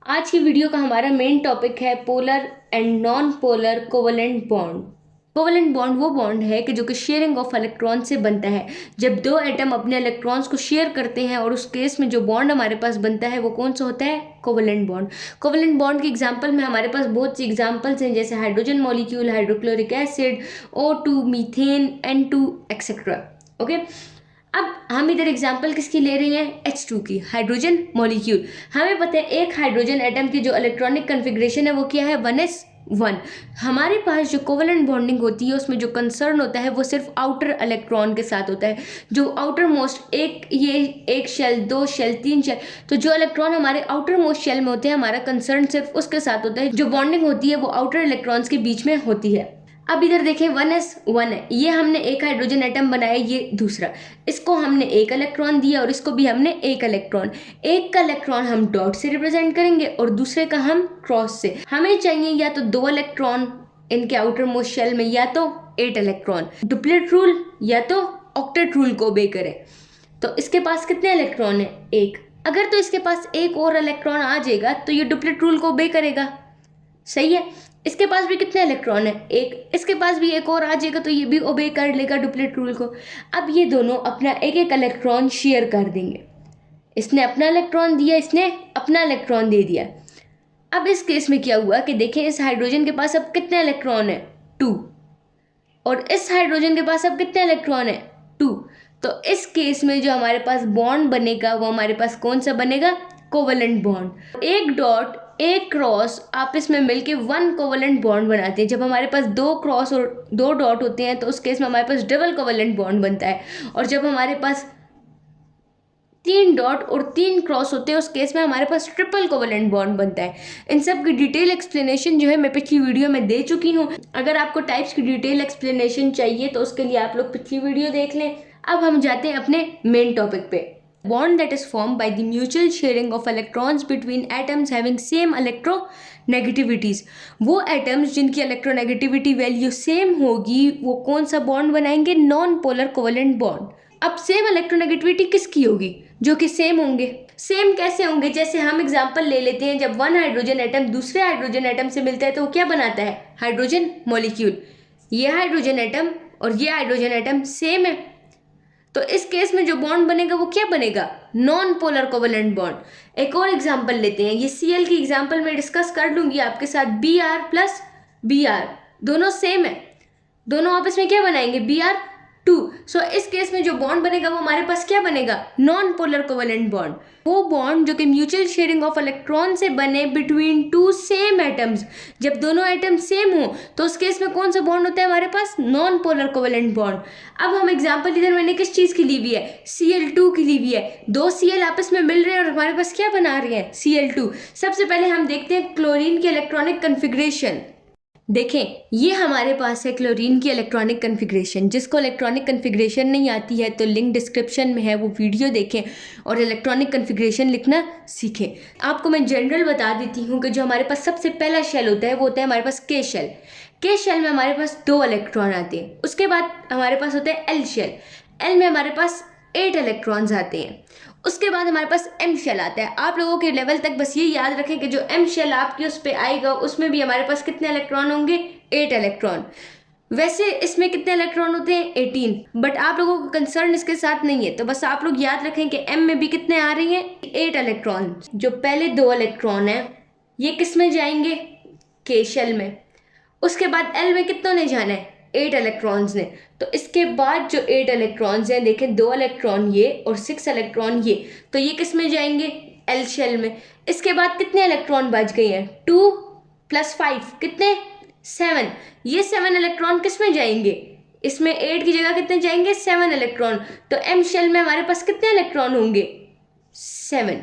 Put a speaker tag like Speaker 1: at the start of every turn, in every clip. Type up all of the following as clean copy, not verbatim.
Speaker 1: आज की वीडियो का हमारा मेन टॉपिक है polar and non polar covalent bond. Covalent bond वो बॉन्ड है कि जो कि शेयरिंग ऑफ इलेक्ट्रॉन से बनता है। जब दो एटम अपने इलेक्ट्रॉन्स को शेयर करते हैं और उस केस में जो बॉन्ड हमारे पास बनता है वो कौन सा होता है? Covalent bond. कोवलेंट बॉन्ड के एग्जांपल में हमारे पास बहुत सी एग्जांपल्स हैं, जैसे hydrogen molecule, hydrochloric acid, O2, methane, N2 etcetera. Okay, अब हम इधर एग्जांपल किसकी ले रहे हैं? H2 की, हाइड्रोजन मॉलिक्यूल। हमें पता है एक हाइड्रोजन एटम की जो इलेक्ट्रॉनिक कन्फिग्रेशन है वो क्या है? 1s1। हमारे पास जो कोवलेंट बॉन्डिंग होती है उसमें जो कंसर्न होता है वो सिर्फ आउटर इलेक्ट्रॉन के साथ होता है। जो आउटर मोस्ट एक शेल, दो शेल, तीन शेल, तो जो इलेक्ट्रॉन हमारे आउटर मोस्ट शेल में होते हैं हमारा कंसर्न सिर्फ उसके साथ होता है। जो बॉन्डिंग होती है वो आउटर इलेक्ट्रॉन्स के बीच में होती है। अब इधर देखें 1s1 है, ये हमने एक हाइड्रोजन एटम बनाया, ये दूसरा, इसको हमने एक इलेक्ट्रॉन दिया और इसको भी हमने एक इलेक्ट्रॉन। एक का इलेक्ट्रॉन हम डॉट से रिप्रेजेंट करेंगे और दूसरे का हम क्रॉस से। हमें चाहिए या तो 2 इलेक्ट्रॉन इनके आउटर मोस्ट शेल में या तो 8 इलेक्ट्रॉन। डुप्लेट रूल या तो ऑक्टेट रूल को ओबे करें। तो इसके पास कितने इलेक्ट्रॉन है? एक। अगर तो इसके पास एक और इलेक्ट्रॉन आ जाएगा तो ये डुप्लेट रूल को ओबे करेगा, सही है। इसके पास भी कितने इलेक्ट्रॉन है? एक। इसके पास भी एक और आ जाएगा तो ये भी ओबे कर लेगा डुप्लेट रूल को। अब ये दोनों अपना एक एक इलेक्ट्रॉन शेयर कर देंगे। इसने अपना इलेक्ट्रॉन दिया, इसने अपना इलेक्ट्रॉन दे दिया। अब इस केस में क्या हुआ कि देखें, इस हाइड्रोजन के पास अब कितने इलेक्ट्रॉन है? 2। और इस हाइड्रोजन के पास अब कितने इलेक्ट्रॉन है? 2। तो इस केस में जो हमारे पास बॉन्ड बनेगा वो हमारे पास कौन सा बनेगा? Covalent bond. एक डॉट एक क्रॉस आपस में मिलके 1 कोवलेंट बॉन्ड बनाते हैं। जब हमारे पास 2 क्रॉस और 2 डॉट होते हैं तो उस केस में हमारे पास डबल कोवलेंट बॉन्ड बनता है। और जब हमारे पास 3 डॉट और 3 क्रॉस होते हैं उस केस में हमारे पास ट्रिपल कोवलेंट बॉन्ड बनता है। इन सब की डिटेल एक्सप्लेनेशन जो है मैं पिछली वीडियो में दे चुकी हूँ। अगर आपको टाइप्स की डिटेल एक्सप्लेनेशन चाहिए तो उसके लिए आप लोग पिछली वीडियो देख लें। अब हम जाते हैं अपने मेन टॉपिक पे। Bond that is formed by the mutual sharing of electrons between atoms having same electronegativities। वो एटम्स जिनकी इलेक्ट्रोनेगेटिविटी वैल्यू सेम होगी वो कौन सा बॉन्ड बनाएंगे? Non polar covalent bond. अब सेम इलेक्ट्रोनेगेटिविटी किसकी होगी? जो कि सेम होंगे। सेम कैसे होंगे? जैसे हम एग्जांपल ले लेते हैं, जब 1 हाइड्रोजन एटम दूसरे हाइड्रोजन एटम से मिलता है तो वो क्या बनाता है? Hydrogen molecule. ये हाइड्रोजन एटम और ये हाइड्रोजन एटम सेम है, तो इस केस में जो बॉन्ड बनेगा वो क्या बनेगा? Non polar covalent bond. एक और एग्जांपल लेते हैं, ये Cl की एग्जांपल में डिस्कस कर लूंगी आपके साथ। Br प्लस Br दोनों सेम है, दोनों आपस में क्या बनाएंगे? Br2। सो इस केस में जो बॉन्ड बनेगा वो हमारे पास क्या बनेगा? Non polar covalent bond. वो बॉन्ड जो कि म्यूचुअल शेयरिंग ऑफ इलेक्ट्रॉन से बने बिटवीन 2 सेम एटम्स। जब दोनों एटम सेम हो तो उस केस में कौन सा बॉन्ड होता है हमारे पास? Non polar covalent bond. अब हम एग्जांपल इधर मैंने किस चीज़ की ली हुई है? Cl2 की ली हुई है। 2 Cl आपस में मिल रहे हैं और हमारे पास क्या बना रहे हैं? Cl2। सबसे पहले हम देखते हैं क्लोरीन की इलेक्ट्रॉनिक कन्फिग्रेशन। देखें, ये हमारे पास है क्लोरीन की इलेक्ट्रॉनिक कन्फिग्रेशन। जिसको इलेक्ट्रॉनिक कन्फिग्रेशन नहीं आती है तो लिंक डिस्क्रिप्शन में है, वो वीडियो देखें और इलेक्ट्रॉनिक कन्फिग्रेशन लिखना सीखें। आपको मैं जनरल बता देती हूँ कि जो हमारे पास सबसे पहला शेल होता है वो होता है हमारे पास के शेल। के शेल में हमारे पास 2 इलेक्ट्रॉन आते हैं। उसके बाद हमारे पास होता है एल शेल। एल में हमारे पास 8 इलेक्ट्रॉन्स आते हैं। उसके बाद हमारे पास एम शेल आता है। आप लोगों के लेवल तक बस ये याद रखें कि जो एम शेल आपकी उस पर आएगा उसमें भी हमारे पास कितने इलेक्ट्रॉन होंगे? 8 इलेक्ट्रॉन। वैसे इसमें कितने इलेक्ट्रॉन होते हैं? 18। बट आप लोगों को कंसर्न इसके साथ नहीं है, तो बस आप लोग याद रखें कि एम में भी कितने आ रही हैं? 8 इलेक्ट्रॉन। जो पहले 2 इलेक्ट्रॉन है ये किस में जाएंगे? के शेल में। उसके बाद एल में कितनों ने जाना है? 8 इलेक्ट्रॉन्स ने। तो इसके बाद जो 8 इलेक्ट्रॉन्स हैं, देखें 2 इलेक्ट्रॉन ये और 6 इलेक्ट्रॉन ये, तो ये किस में जाएंगे? एल शेल में। इसके बाद कितने इलेक्ट्रॉन बच गए हैं? 2 + 5 कितने? 7। ये 7 इलेक्ट्रॉन किस में जाएंगे? इसमें 8 की जगह कितने जाएंगे? 7 इलेक्ट्रॉन। तो एम शेल में हमारे पास कितने इलेक्ट्रॉन होंगे? 7।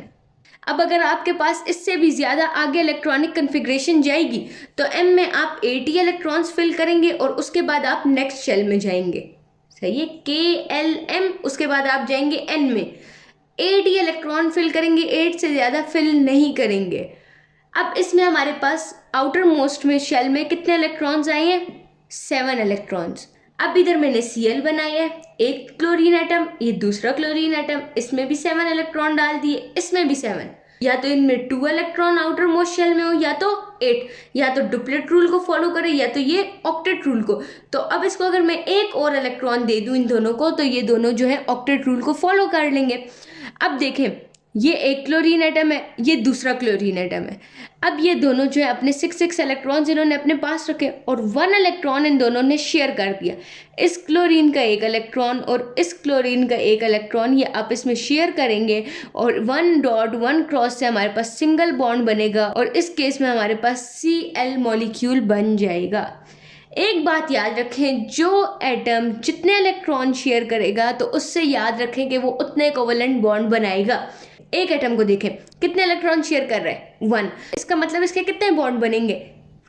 Speaker 1: अब अगर आपके पास इससे भी ज़्यादा आगे इलेक्ट्रॉनिक कन्फिग्रेशन जाएगी तो एम में आप 80 इलेक्ट्रॉन्स फिल करेंगे और उसके बाद आप नेक्स्ट शेल में जाएंगे, सही है। KLM। उसके बाद आप जाएंगे एन में, 80 इलेक्ट्रॉन फिल करेंगे, 8 से ज़्यादा फिल नहीं करेंगे। अब इसमें हमारे पास आउटर मोस्ट में शेल में कितने इलेक्ट्रॉन्स आए हैं? 7 इलेक्ट्रॉन्स। अब इधर मैंने Cl बनाया है, एक क्लोरीन एटम, ये दूसरा क्लोरीन एटम, इसमें भी 7 इलेक्ट्रॉन डाल दिए, इसमें भी 7। या तो इनमें 2 इलेक्ट्रॉन आउटर मोस्ट शेल में हो या तो 8, या तो डुप्लेट रूल को फॉलो करे या तो ये ऑक्टेट रूल को। तो अब इसको अगर मैं एक और इलेक्ट्रॉन दे दूं इन दोनों को तो ये दोनों जो है ऑक्टेट रूल को फॉलो कर लेंगे। अब देखें, ये एक क्लोरीन एटम है, ये दूसरा क्लोरीन एटम है। अब ये दोनों जो है अपने 6 इलेक्ट्रॉन्स इन्होंने अपने पास रखे और 1 इलेक्ट्रॉन इन दोनों ने शेयर कर दिया। इस क्लोरीन का एक इलेक्ट्रॉन और इस क्लोरीन का एक इलेक्ट्रॉन ये आपस में शेयर करेंगे और 1 डॉट 1 क्रॉस से हमारे पास सिंगल बॉन्ड बनेगा और इस केस में हमारे पास Cl मॉलिक्यूल बन जाएगा। एक बात याद रखें, जो एटम जितने इलेक्ट्रॉन शेयर करेगा तो उससे याद रखें कि वो उतने कोवेलेंट बॉन्ड बनाएगा। एक एटम को देखें कितने इलेक्ट्रॉन शेयर कर रहे हैं, 1। इसका मतलब इसके कितने बॉन्ड बनेंगे,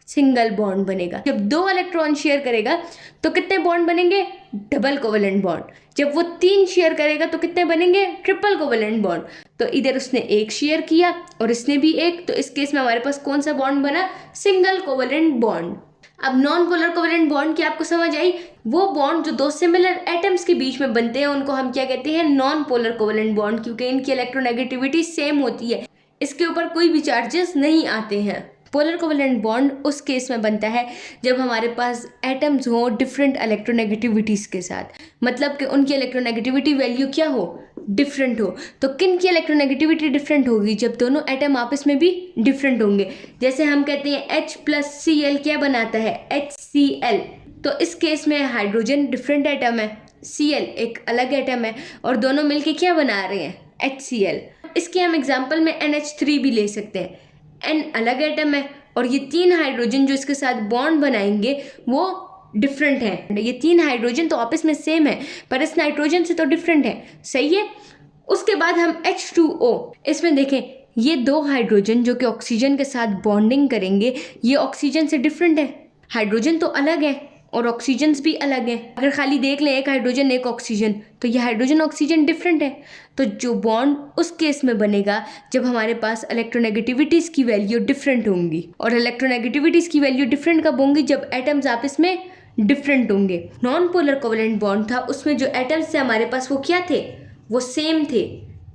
Speaker 1: सिंगल बॉन्ड बनेगा। जब 2 इलेक्ट्रॉन शेयर करेगा तो कितने बॉन्ड बनेंगे, डबल कोवेलेंट बॉन्ड। जब वो 3 शेयर करेगा तो कितने बनेंगे, ट्रिपल कोवेलेंट बॉन्ड। तो इधर उसने 1 शेयर किया और इसने भी 1, तो इस केस में हमारे पास कौन सा बॉन्ड बना, सिंगल कोवेलेंट बॉन्ड। अब नॉन पोलर कोवेलेंट बॉन्ड की आपको समझ आई, वो बॉन्ड जो 2 सिमिलर एटम्स के बीच में बनते हैं उनको हम क्या कहते हैं, नॉन पोलर कोवेलेंट बॉन्ड, क्योंकि इनकी इलेक्ट्रोनेगेटिविटी सेम होती है, इसके ऊपर कोई भी चार्जेस नहीं आते हैं। पोलर कोवेलेंट बॉन्ड उस केस में बनता है जब हमारे पास एटम्स हो डिफरेंट इलेक्ट्रोनेगेटिविटीज़ के साथ, मतलब कि उनकी इलेक्ट्रोनेगेटिविटी वैल्यू क्या हो, डिफरेंट हो। तो किन की इलेक्ट्रोनेगेटिविटी डिफरेंट होगी, जब दोनों एटम आपस में भी डिफरेंट होंगे। जैसे हम कहते हैं H+Cl क्या बनाता है, HCl। तो इस केस में हाइड्रोजन डिफरेंट एटम है, Cl एक अलग एटम है और दोनों मिलके क्या बना रहे हैं, HCl। इसके हम एग्जाम्पल में NH3 भी ले सकते हैं, N अलग एटम है और ये 3 हाइड्रोजन जो इसके साथ बॉन्ड बनाएंगे वो डिफरेंट है। ये 3 हाइड्रोजन तो आपस में सेम है पर इस नाइट्रोजन से तो डिफरेंट है, सही है। उसके बाद हम H2O, इसमें देखें ये 2 हाइड्रोजन जो कि ऑक्सीजन के साथ बॉन्डिंग करेंगे, ये ऑक्सीजन से डिफरेंट है। हाइड्रोजन तो अलग है और ऑक्सीजन भी अलग है। अगर खाली देख लें एक हाइड्रोजन एक ऑक्सीजन, तो ये हाइड्रोजन ऑक्सीजन डिफरेंट है। तो जो बॉन्ड उस केस में बनेगा जब हमारे पास इलेक्ट्रोनेगेटिविटीज़ की वैल्यू डिफरेंट होंगी, और इलेक्ट्रोनेगेटिविटीज़ की वैल्यू डिफरेंट कब होंगी, जब एटम्स आपस में डिफरेंट होंगे। नॉन पोलर कोवेलेंट बॉन्ड था, उसमें जो एटम्स थे हमारे पास वो क्या थे, वो सेम थे।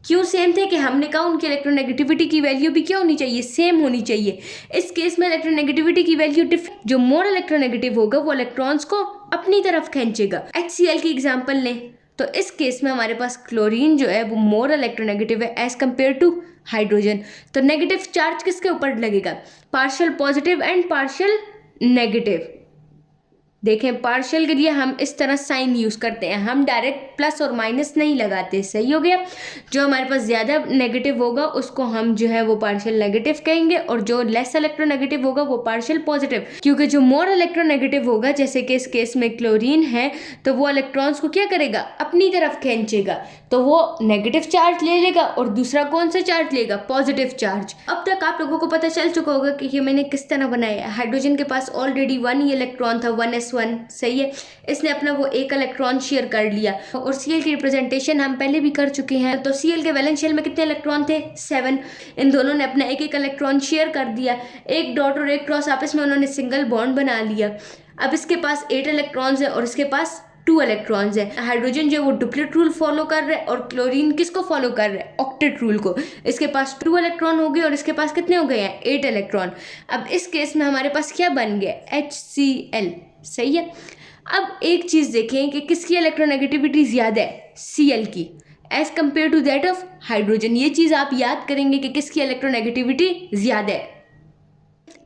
Speaker 1: क्यों सेम थे, कि हमने कहा उनकी इलेक्ट्रोनेगेटिविटी की वैल्यू भी क्या होनी चाहिए, सेम होनी चाहिए। इस केस में इलेक्ट्रोनेगेटिविटी की वैल्यू डिफरेंट, जो मोर इलेक्ट्रोनेगेटिव होगा वो इलेक्ट्रॉन्स को अपनी तरफ खींचेगा। HCl की एग्जांपल लें तो इस केस में हमारे पास क्लोरीन जो है वो मोर इलेक्ट्रोनेगेटिव है एज कम्पेयर टू हाइड्रोजन। तो नेगेटिव चार्ज किसके ऊपर लगेगा, partial positive and partial negative. देखें पार्शियल के लिए हम इस तरह साइन यूज़ करते हैं, हम डायरेक्ट प्लस और माइनस नहीं लगाते, सही हो गया। जो हमारे पास ज़्यादा नेगेटिव होगा उसको हम जो है वो पार्शियल नेगेटिव कहेंगे और जो लेस इलेक्ट्रोनेगेटिव होगा वो पार्शियल पॉजिटिव। क्योंकि जो मोर इलेक्ट्रोनेगेटिव होगा, जैसे कि इस केस में क्लोरीन है, तो वो इलेक्ट्रॉन्स को क्या करेगा, अपनी तरफ खींचेगा। तो वो नेगेटिव चार्ज ले लेगा और दूसरा कौन सा चार्ज लेगा, पॉजिटिव चार्ज। अब तक आप लोगों को पता चल चुका होगा कि ये मैंने किस तरह बनाया है। हाइड्रोजन के पास ऑलरेडी 1 ही इलेक्ट्रॉन था, 1s1, सही है। इसने अपना वो एक इलेक्ट्रॉन शेयर कर लिया और Cl की रिप्रेजेंटेशन हम पहले भी कर चुके हैं। तो Cl के वैलेंस शेल में कितने इलेक्ट्रॉन थे, 7। इन दोनों ने अपना एक इलेक्ट्रॉन शेयर कर दिया, एक डॉट और एक क्रॉस आपस में उन्होंने सिंगल बॉन्ड बना लिया। अब इसके पास 8 इलेक्ट्रॉन्स है और इसके पास 2 इलेक्ट्रॉन्स है। हाइड्रोजन जो है वो डुप्लेट रूल फॉलो कर रहा है और क्लोरीन किसको फॉलो कर रहा है, ऑक्टेट रूल को। इसके पास 2 इलेक्ट्रॉन हो गए और इसके पास कितने हो गए हैं, 8 इलेक्ट्रॉन। अब इस केस में हमारे पास क्या बन गया, HCl, सही है। अब एक चीज़ देखें कि किसकी इलेक्ट्रोनेगेटिविटी ज़्यादा है, Cl की as compare to that of hydrogen. ये चीज़ आप याद करेंगे कि किसकी इलेक्ट्रोनेगेटिविटी ज़्यादा है।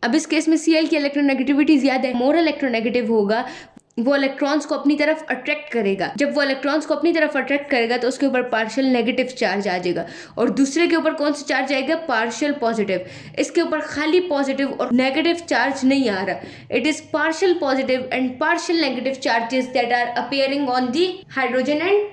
Speaker 1: अब इस केस में Cl की इलेक्ट्रोनेगेटिविटी ज़्यादा है, मोर इलेक्ट्रोनेगेटिव होगा, वो इलेक्ट्रॉन्स को अपनी तरफ अट्रैक्ट करेगा। जब वो इलेक्ट्रॉन्स को अपनी तरफ अट्रैक्ट करेगा तो उसके ऊपर पार्शियल नेगेटिव चार्ज आ जाएगा और दूसरे के ऊपर कौन सा चार्ज आएगा, पार्शियल पॉजिटिव। इसके ऊपर खाली पॉजिटिव और नेगेटिव चार्ज नहीं आ रहा, it is partial positive and partial negative charges that are appearing on the hydrogen and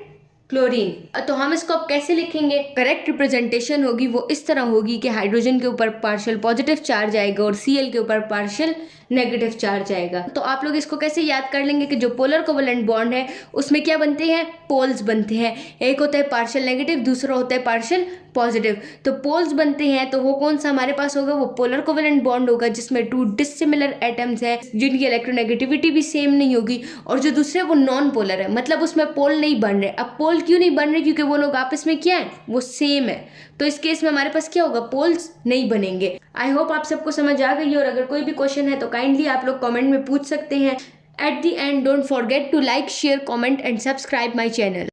Speaker 1: chlorine. तो हम इसको अब कैसे लिखेंगे, करेक्ट रिप्रेजेंटेशन होगी वो इस तरह होगी कि हाइड्रोजन के ऊपर पार्शियल पॉजिटिव चार्ज आएगा और Cl के ऊपर पार्शियल नेगेटिव चार्ज आएगा। तो आप लोग इसको कैसे याद कर लेंगे कि जो पोलर कोवेलेंट बॉन्ड है उसमें क्या बनते हैं, पोल्स बनते हैं। एक होता है पार्शियल नेगेटिव, दूसरा होता है पार्शियल पॉजिटिव। तो पोल्स बनते हैं तो वो कौन सा हमारे पास होगा, वो पोलर कोवेलेंट बॉन्ड होगा जिसमें 2 डिसिमिलर एटम्स है जिनकी इलेक्ट्रोनेगेटिविटी भी सेम नहीं होगी। और जो दूसरे वो नॉन पोलर है, मतलब उसमें पोल नहीं बन रहे। अब पोल पोल क्यों नहीं बन रहे? क्योंकि वो लोग आपस में क्या है, वो सेम है। तो इस केस में हमारे पास क्या होगा, पोल्स नहीं बनेंगे। आई होप आप सबको समझ आ गई, और अगर कोई भी क्वेश्चन है तो काइंडली आप लोग कमेंट में पूछ सकते हैं। At the end don't forget to like, share, comment and subscribe my channel.